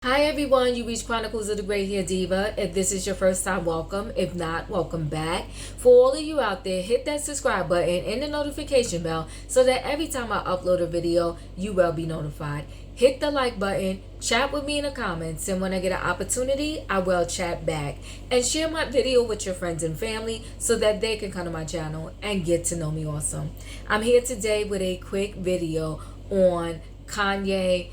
Hi everyone, you reach Chronicles of the Great Hair Diva. If this is your first time, welcome. If not, welcome back. For all of you out there, hit that subscribe button and the notification bell so that every time I upload a video, you will be notified. Hit the like button, chat with me in the comments, and when I get an opportunity, I will chat back. And share my video with your friends and family so that they can come to my channel and get to know me also. I'm here today with a quick video on Kanye,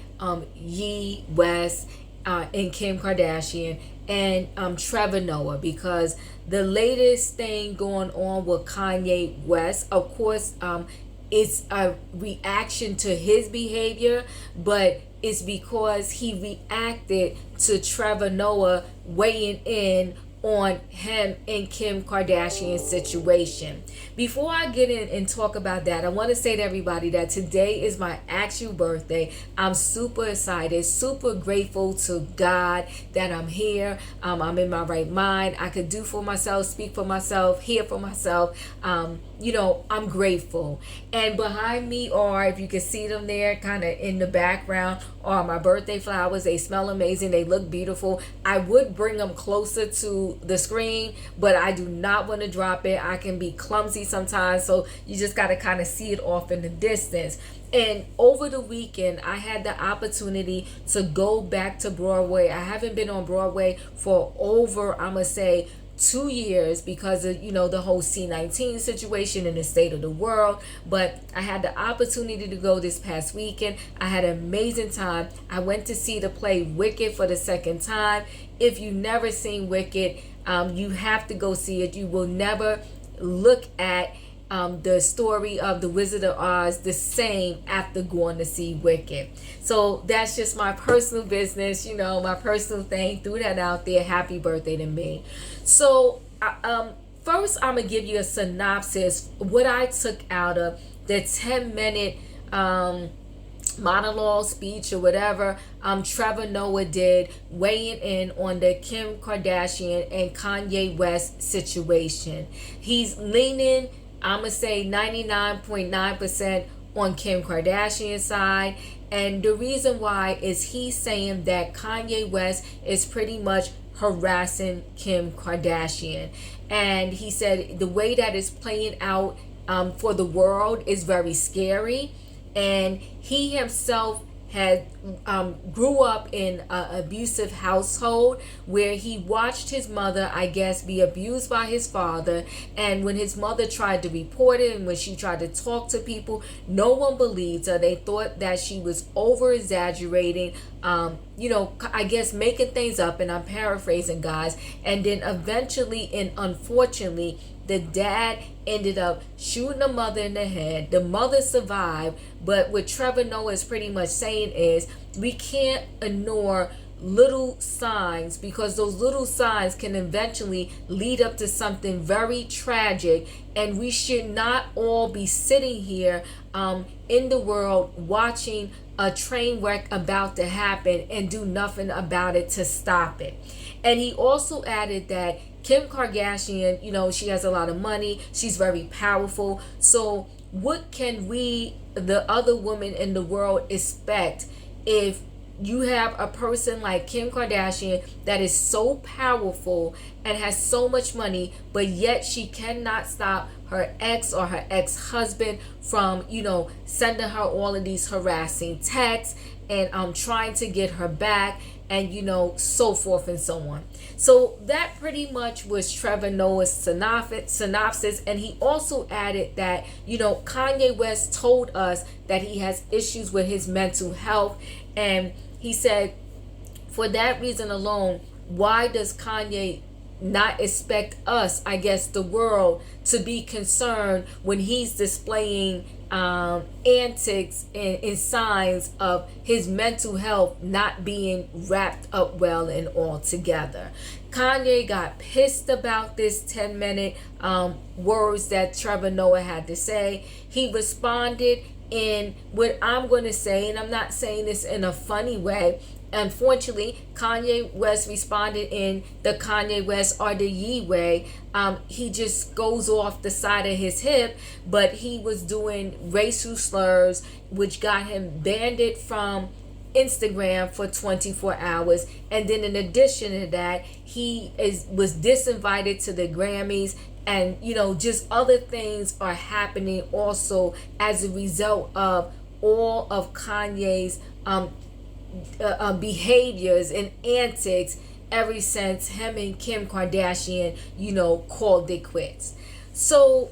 Ye West, and Kim Kardashian, and Trevor Noah, because the latest thing going on with Kanye West, of course, it's a reaction to his behavior, but it's because he reacted to Trevor Noah weighing in on him and Kim Kardashian's situation. Before I get in and talk about that, I want to say to everybody that today is my actual birthday. I'm super excited, super grateful to God that I'm here. I'm in my right mind. I could do for myself, speak for myself, hear for myself. I'm grateful. And behind me are, if you can see them there, kind of in the background, are my birthday flowers. They smell amazing. They look beautiful. I would bring them closer to the screen, but I do not want to drop it. I can be clumsy sometimes, so you just got to kind of see it off in the distance. And over the weekend, I had the opportunity to go back to Broadway. I haven't been on Broadway for over, I'm going to say, 2 years because of the whole C-19 situation and the state of the world. But I had the opportunity to go this past weekend. I had an amazing time. I went to see the play Wicked for the second time. If you've never seen Wicked, you have to go see it. You will never look at the story of the Wizard of Oz the same after going to see Wicked. So that's just my personal business, my personal thing. Threw that out there. Happy birthday to me. So first I'm gonna give you a synopsis what I took out of the 10-minute monologue speech or whatever Trevor Noah did weighing in on the Kim Kardashian and Kanye West situation. He's leaning, I'm going to say 99.9% on Kim Kardashian's side. And the reason why is he's saying that Kanye West is pretty much harassing Kim Kardashian. And he said the way that it's playing out for the world is very scary. And he himself had grew up in an abusive household where he watched his mother, I guess, be abused by his father. And when his mother tried to report it and when she tried to talk to people, no one believed her. They thought that she was over exaggerating, I guess making things up, and I'm paraphrasing, guys. And then eventually and unfortunately, the dad ended up shooting the mother in the head. The mother survived, but what Trevor Noah is pretty much saying is we can't ignore little signs, because those little signs can eventually lead up to something very tragic, and we should not all be sitting here in the world watching a train wreck about to happen and do nothing about it to stop it. And he also added that Kim Kardashian, she has a lot of money. She's very powerful. So what can we, the other women in the world, expect if you have a person like Kim Kardashian that is so powerful and has so much money, but yet she cannot stop her ex or her ex-husband from, sending her all of these harassing texts and trying to get her back, and so forth and so on. So that pretty much was Trevor Noah's synopsis. And he also added that Kanye West told us that he has issues with his mental health, and he said for that reason alone, why does Kanye not expect us, I guess the world, to be concerned when he's displaying antics and signs of his mental health not being wrapped up well and all together. Kanye got pissed about this 10-minute words that Trevor Noah had to say. He responded in what I'm going to say, and I'm not saying this in a funny way. Unfortunately, Kanye West responded in the Kanye West or the Ye way. He just goes off the side of his hip, but he was doing racial slurs, which got him banned from Instagram for 24 hours. And then in addition to that, he was disinvited to the Grammys. And, just other things are happening also as a result of all of Kanye's behaviors and antics ever since him and Kim Kardashian, called it quits. So,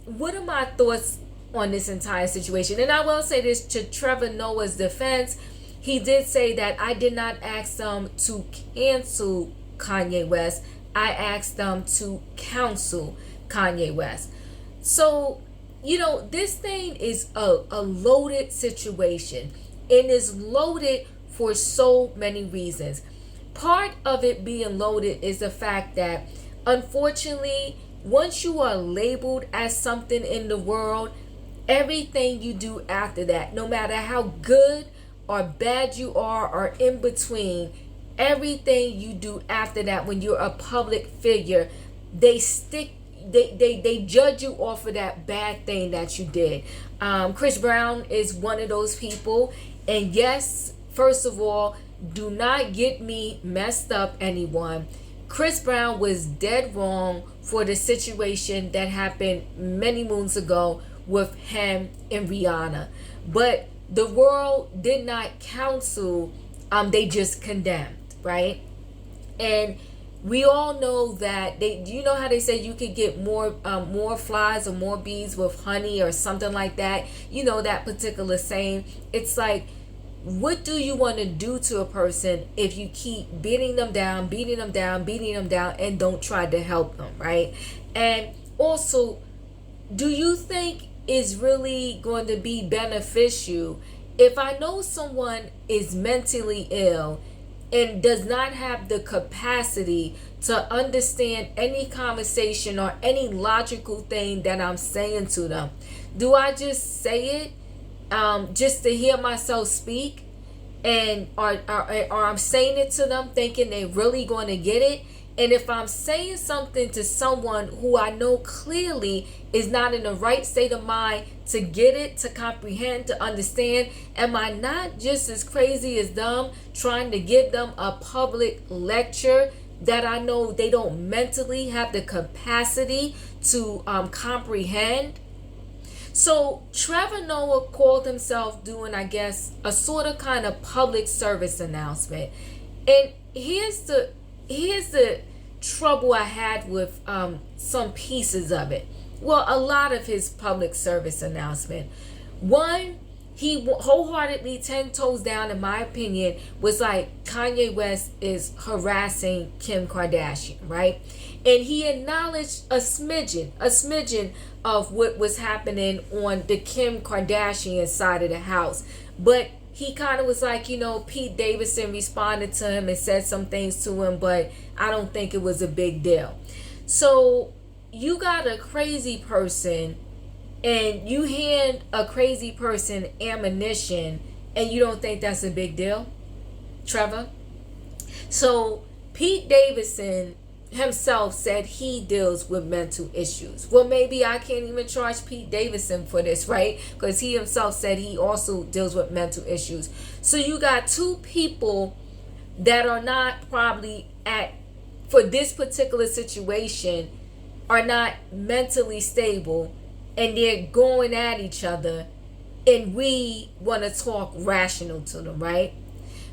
what are my thoughts on this entire situation? And I will say this to Trevor Noah's defense. He did say that I did not ask them to cancel Kanye West. I asked them to counsel Kanye West. So, this thing is a loaded situation. And is loaded for so many reasons. Part of it being loaded is the fact that, unfortunately, once you are labeled as something in the world, everything you do after that, no matter how good or bad you are or in between, everything you do after that when you're a public figure, they judge you off of that bad thing that you did. Chris Brown is one of those people. And yes, first of all, do not get me messed up, anyone. Chris Brown was dead wrong for the situation that happened many moons ago with him and Rihanna. But the world did not counsel, they just condemned, right? And we all know that you know how they say you could get more flies or more bees with honey or something like that. That particular saying. It's like, what do you want to do to a person if you keep beating them down, and don't try to help them, right? And also, do you think it's really going to be beneficial if I know someone is mentally ill and does not have the capacity to understand any conversation or any logical thing that I'm saying to them? Do I just say it just to hear myself speak, and or I'm saying it to them thinking they're really going to get it? And if I'm saying something to someone who I know clearly is not in the right state of mind to get it, to comprehend, to understand, am I not just as crazy as them trying to give them a public lecture that I know they don't mentally have the capacity to comprehend? So Trevor Noah called himself doing, I guess, a sort of kind of public service announcement. And here's the trouble I had with some pieces of it. Well, a lot of his public service announcement. One, he wholeheartedly, 10 toes down, in my opinion, was like Kanye West is harassing Kim Kardashian, right? And he acknowledged a smidgen of what was happening on the Kim Kardashian side of the house. But he kind of was like, Pete Davidson responded to him and said some things to him, but I don't think it was a big deal. So you got a crazy person and you hand a crazy person ammunition and you don't think that's a big deal, Trevor? So Pete Davidson himself said he deals with mental issues. Well, maybe I can't even charge Pete Davidson for this, right? Because he himself said he also deals with mental issues. So you got two people that are not probably for this particular situation, are not mentally stable, and they're going at each other, and we want to talk rational to them, right?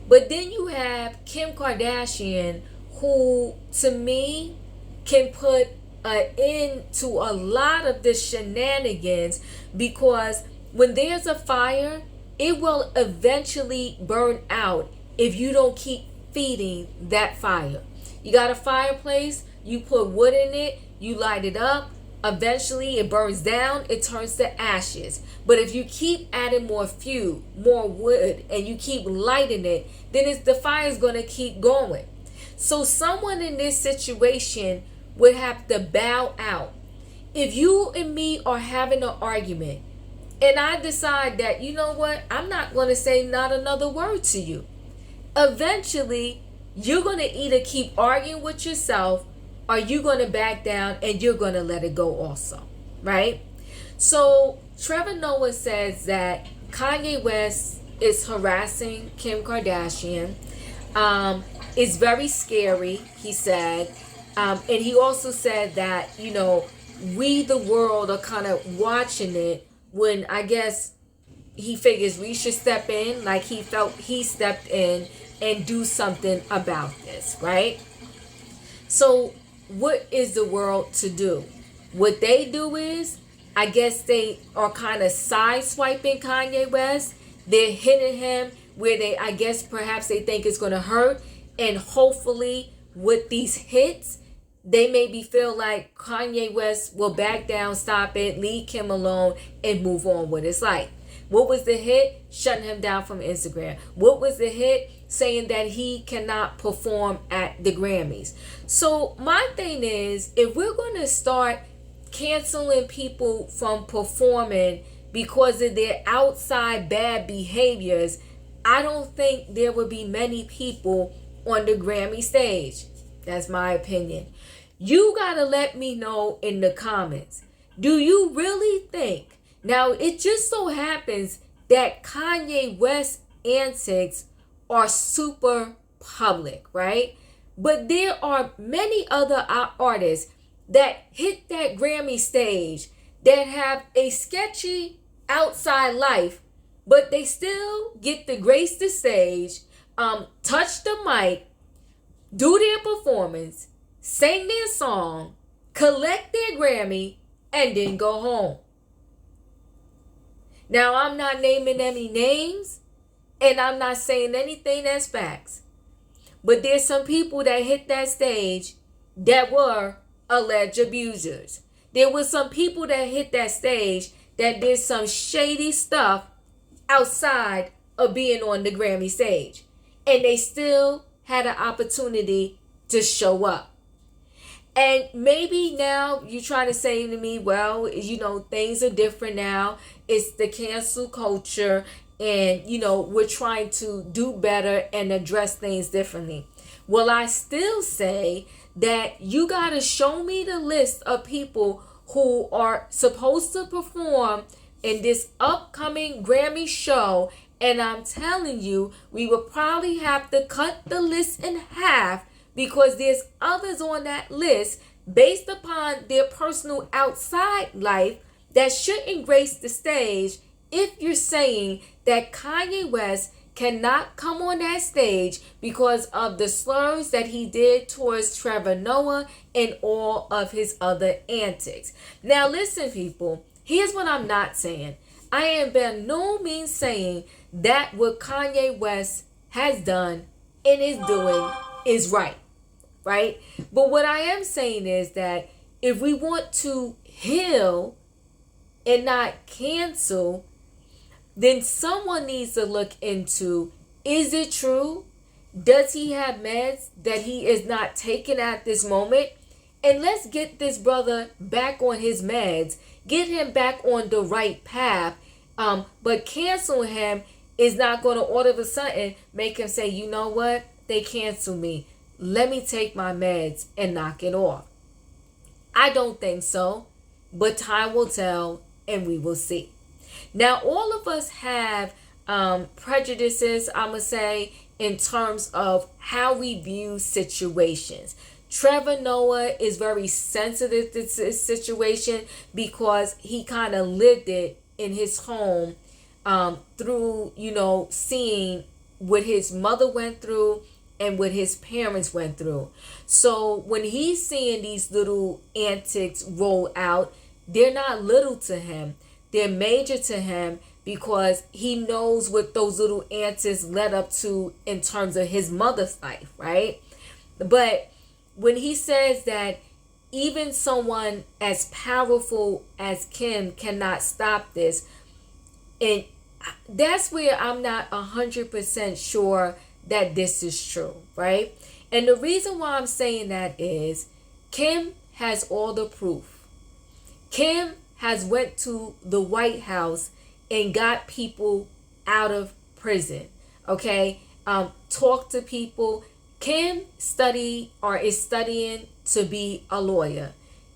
But then you have Kim Kardashian, who to me can put an end to a lot of the shenanigans, because when there's a fire, it will eventually burn out if you don't keep feeding that fire. You got a fireplace, you put wood in it, you light it up, eventually it burns down, it turns to ashes. But if you keep adding more fuel, more wood, and you keep lighting it, then the fire is going to keep going. So someone in this situation would have to bow out. If you and me are having an argument and I decide that, you know what, I'm not going to say not another word to you, eventually you're going to either keep arguing with yourself or you're going to back down and you're going to let it go also, right? So Trevor Noah says that Kanye West is harassing Kim Kardashian. It's very scary, he said. And he also said that, we, the world, are kind of watching it when I guess he figures we should step in, like he felt he stepped in and do something about this, right? So what is the world to do? What they do is, I guess they are kind of side-swiping Kanye West. They're hitting him where I guess perhaps they think it's going to hurt. And hopefully with these hits, they maybe feel like Kanye West will back down, stop it, leave Kim alone, and move on with his life. What was the hit? Shutting him down from Instagram. What was the hit? Saying that he cannot perform at the Grammys. So my thing is, if we're going to start canceling people from performing because of their outside bad behaviors, I don't think there would be many people on the Grammy stage. That's my opinion. You gotta let me know in the comments. Do you really think? Now, it just so happens that Kanye West's antics are super public, right? But there are many other artists that hit that Grammy stage that have a sketchy outside life, but they still get to grace the stage, touch the mic, do their performance, sing their song, collect their Grammy, and then go home. Now, I'm not naming any names, and I'm not saying anything that's facts. But there's some people that hit that stage that were alleged abusers. There were some people that hit that stage that did some shady stuff outside of being on the Grammy stage. And they still had an opportunity to show up. And maybe now you're trying to say to me, well, things are different now. It's the cancel culture. And, we're trying to do better and address things differently. Well, I still say that you got to show me the list of people who are supposed to perform in this upcoming Grammy show. And I'm telling you, we will probably have to cut the list in half because there's others on that list based upon their personal outside life that shouldn't grace the stage if you're saying that Kanye West cannot come on that stage because of the slurs that he did towards Trevor Noah and all of his other antics. Now listen, people, here's what I'm not saying. I am by no means saying that what Kanye West has done and is doing is right? But what I am saying is that if we want to heal and not cancel, then someone needs to look into, is it true? Does he have meds that he is not taking at this moment? And let's get this brother back on his meds, get him back on the right path. But canceling him is not going to all of a sudden make him say, you know what? They cancel me. Let me take my meds and knock it off. I don't think so, but time will tell and we will see. Now, all of us have prejudices, I'm going to say, in terms of how we view situations. Trevor Noah is very sensitive to this situation because he kind of lived it in his home through, seeing what his mother went through and what his parents went through. So when he's seeing these little antics roll out, they're not little to him. They're major to him because he knows what those little antics led up to in terms of his mother's life, right? But when he says that even someone as powerful as Kim cannot stop this, and that's where I'm not 100% sure that this is true, right? And the reason why I'm saying that is Kim has all the proof. Kim has went to the White House and got people out of prison, okay? Talk to people. Kim is studying to be a lawyer.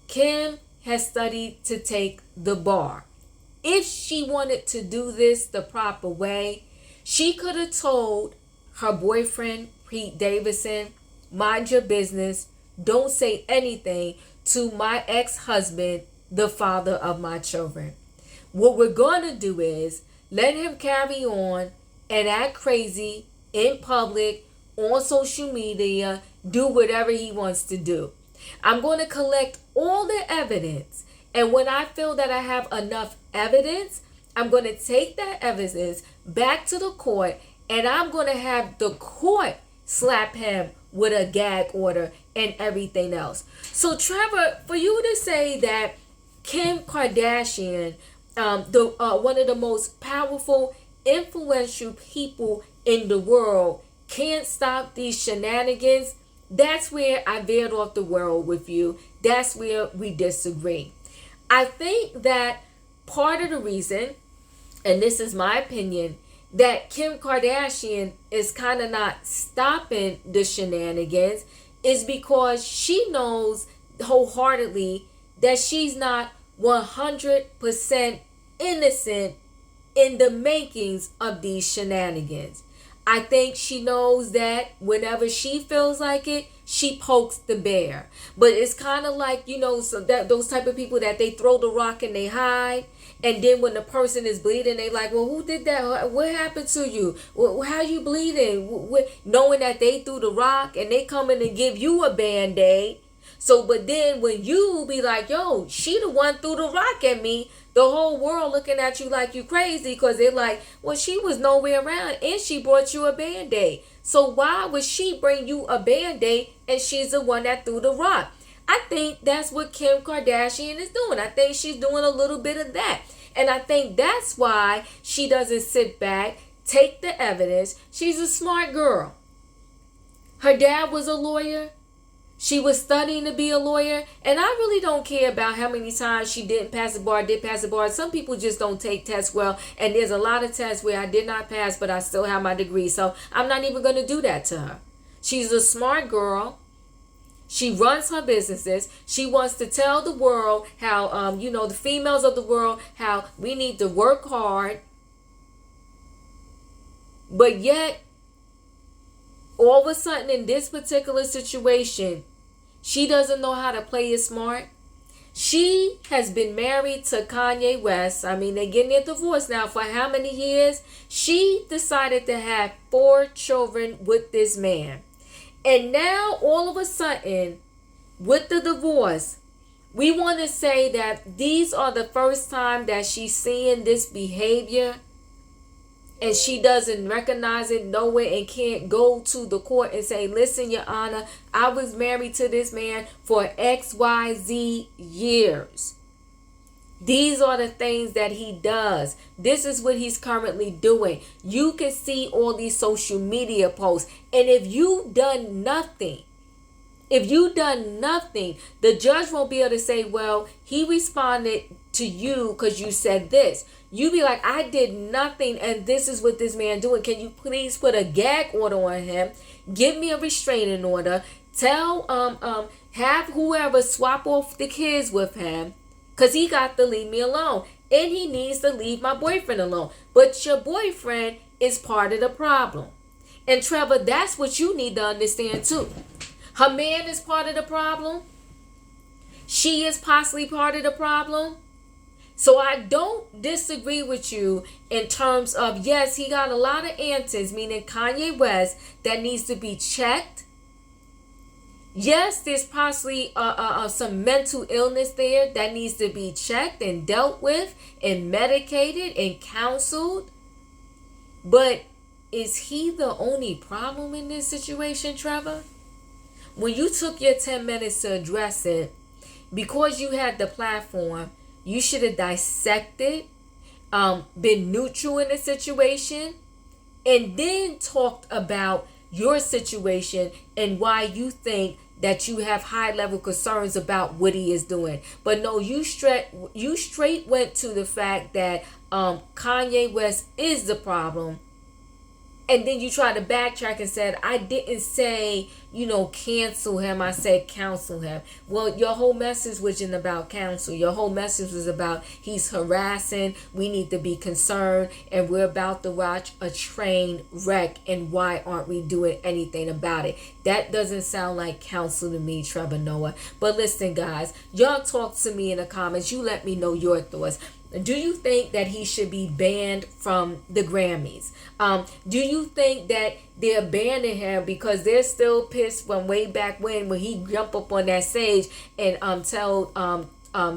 Kim has studied to take the bar. If she wanted to do this the proper way, She could have told her boyfriend, Pete Davidson, mind your business. Don't say anything to my ex-husband, the father of my children. What we're going to do is let him carry on and act crazy in public, on social media, do whatever he wants to do. I'm going to collect all the evidence. And when I feel that I have enough evidence, I'm going to take that evidence back to the court, and I'm going to have the court slap him with a gag order and everything else. So Trevor, for you to say that Kim Kardashian, one of the most powerful, influential people in the world, can't stop these shenanigans, that's where I veered off the world with you. That's where we disagree. I think that part of the reason, and this is my opinion, that Kim Kardashian is kind of not stopping the shenanigans is because she knows wholeheartedly that she's not 100% innocent in the makings of these shenanigans. I think she knows that whenever she feels like it, she pokes the bear. But it's kind of like, so that those type of people that they throw the rock and they hide. And then when the person is bleeding, they like, well, who did that? What happened to you? How you bleeding? Knowing that they threw the rock and they come in and give you a Band-Aid. So, but then when you be like, yo, she the one threw the rock at me, the whole world looking at you like you crazy because they're like, well, she was nowhere around and she brought you a Band-Aid. So why would she bring you a Band-Aid and she's the one that threw the rock? I think that's what Kim Kardashian is doing. I think she's doing a little bit of that. And I think that's why she doesn't sit back, take the evidence. She's a smart girl. Her dad was a lawyer. She was studying to be a lawyer. And I really don't care about how many times she didn't pass the bar, did pass the bar. Some people just don't take tests well. And there's a lot of tests where I did not pass, but I still have my degree. So I'm not even going to do that to her. She's a smart girl. She runs her businesses. She wants to tell the world how, the females of the world, how we need to work hard. But yet, all of a sudden in this particular situation, she doesn't know how to play it smart. She has been married to Kanye West. I mean, they're getting a divorce now for how many years? She decided to have 4 children with this man. And now, all of a sudden, with the divorce, we want to say that these are the first time that she's seeing this behavior. And she doesn't recognize it, know it, and can't go to the court and say, listen, Your Honor, I was married to this man for XYZ years. These are the things that he does. This is what he's currently doing. You can see all these social media posts. And if you've done nothing, the judge won't be able to say, well, he responded to you because you said this. You be like, I did nothing and this is what this man doing. Can you please put a gag order on him? Give me a restraining order. Tell, have whoever swap off the kids with him. Because he got to leave me alone. And he needs to leave my boyfriend alone. But your boyfriend is part of the problem. And Trevor, that's what you need to understand too. Her man is part of the problem. She is possibly part of the problem. So I don't disagree with you in terms of, yes, he got a lot of antics, meaning Kanye West, that needs to be checked. Yes, there's possibly some mental illness there that needs to be checked and dealt with and medicated and counseled. But is he the only problem in this situation, Trevor? When you took your 10 minutes to address it, because you had the platform, you should have dissected, been neutral in the situation, and then talked about your situation and why you think that you have high level concerns about what he is doing. But no, you straight went to the fact that Kanye West is the problem. And then you try to backtrack and said, I didn't say, cancel him. I said counsel him. Well, your whole message wasn't about counsel. Your whole message was about he's harassing. We need to be concerned. And we're about to watch a train wreck. And why aren't we doing anything about it? That doesn't sound like counsel to me, Trevor Noah. But listen, guys, y'all talk to me in the comments. You let me know your thoughts. Do you think that he should be banned from the Grammys? Do you think that they're banning him because they're still pissed from way back when he jumped up on that stage and tell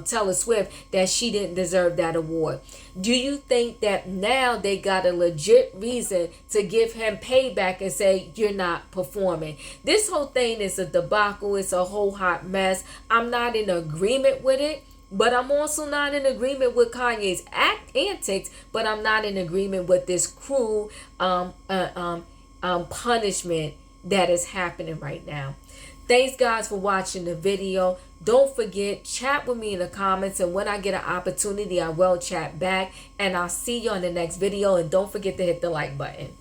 Taylor Swift that she didn't deserve that award? Do you think that now they got a legit reason to give him payback and say you're not performing? This whole thing is a debacle. It's a whole hot mess. I'm not in agreement with it. But I'm also not in agreement with Kanye's antics, but I'm not in agreement with this cruel punishment that is happening right now. Thanks, guys, for watching the video. Don't forget, chat with me in the comments, and when I get an opportunity, I will chat back. And I'll see you on the next video. And don't forget to hit the like button.